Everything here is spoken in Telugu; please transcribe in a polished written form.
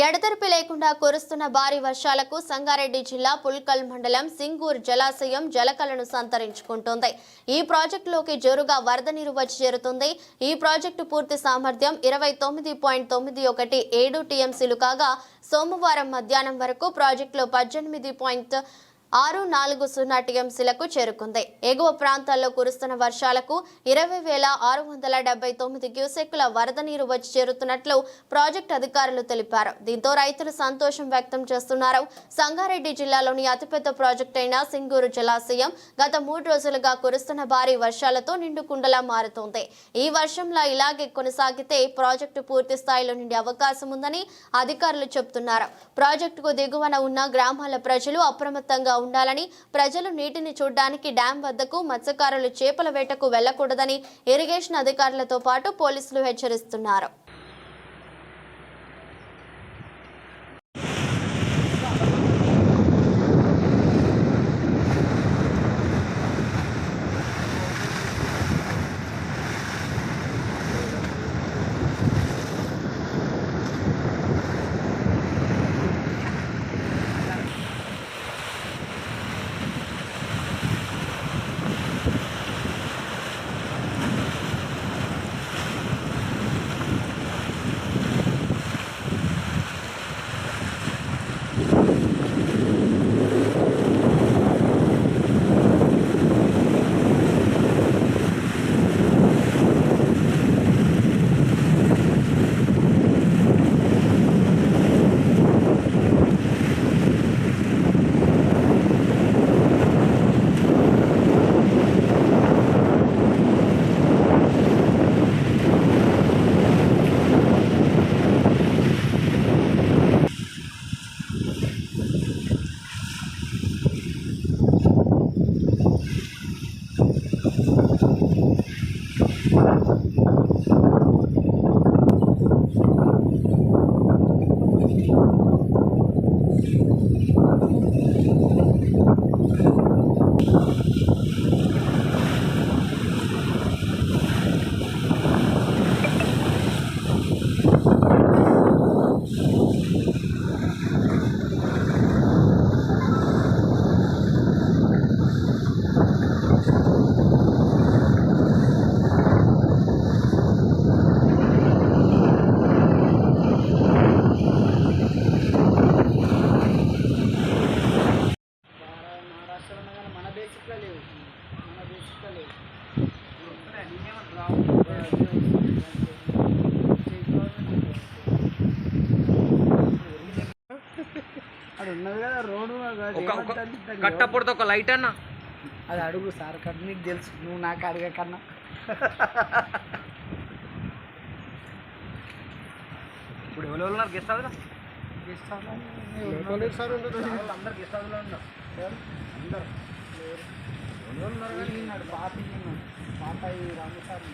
ఎడతెరిపి లేకుండా కురుస్తున్న భారీ వర్షాలకు సంగారెడ్డి జిల్లా పుల్కల్ మండలం సింగూర్ జలాశయం జలకలను సంతరించుకుంటోంది. ఈ ప్రాజెక్టులోకి జోరుగా వరద నీరు వచ్చి చేరుతుంది. ఈ ప్రాజెక్టు పూర్తి సామర్థ్యం 29.91 టీఎంసీలు కాగా సోమవారం మధ్యాహ్నం వరకు ప్రాజెక్టులో 18.640 టీఎంసీలకు చేరుకుంది. ఎగువ ప్రాంతాల్లో కురుస్తున్న వర్షాలకు 20,679 క్యూసెక్కుల వరద నీరు వచ్చి చేరుతున్నట్లు ప్రాజెక్టు అధికారులు తెలిపారు. దీంతో రైతులు సంతోషం వ్యక్తం చేస్తున్నారు. సంగారెడ్డి జిల్లాలోని అతిపెద్ద ప్రాజెక్టు అయిన సింగూరు జలాశయం గత 3 రోజులుగా కురుస్తున్న భారీ వర్షాలతో నిండుకుండలా మారుతోంది. ఈ వర్షంలో ఇలాగే కొనసాగితే ప్రాజెక్టు పూర్తి స్థాయిలో నిండే అవకాశం ఉందని అధికారులు చెబుతున్నారు. ప్రాజెక్టుకు దిగువన ఉన్న గ్రామాల ప్రజలు అప్రమత్తంగా ఉండాలని, ప్రజలు నీటిని చూడడానికి డ్యాం వద్దకు, మత్స్యకారులు చేపల వేటకు వెళ్లకూడదని ఇరిగేషన్ అధికారులతో పాటు పోలీసులు హెచ్చరిస్తున్నారు. కట్టపొడితో ఒక లైట్ అన్న అది అడుగు సార్ కట్ నీకు తెలుసు, నువ్వు నాకు అడిగే కన్నా. ఇప్పుడు ఎవరు ఉన్నారు గెస్ట్ హౌస్లో? గెస్ట్ హౌస్లో అందరు గెస్ట్ హౌస్లో ఉన్నారు. అందరు పాత రామసారి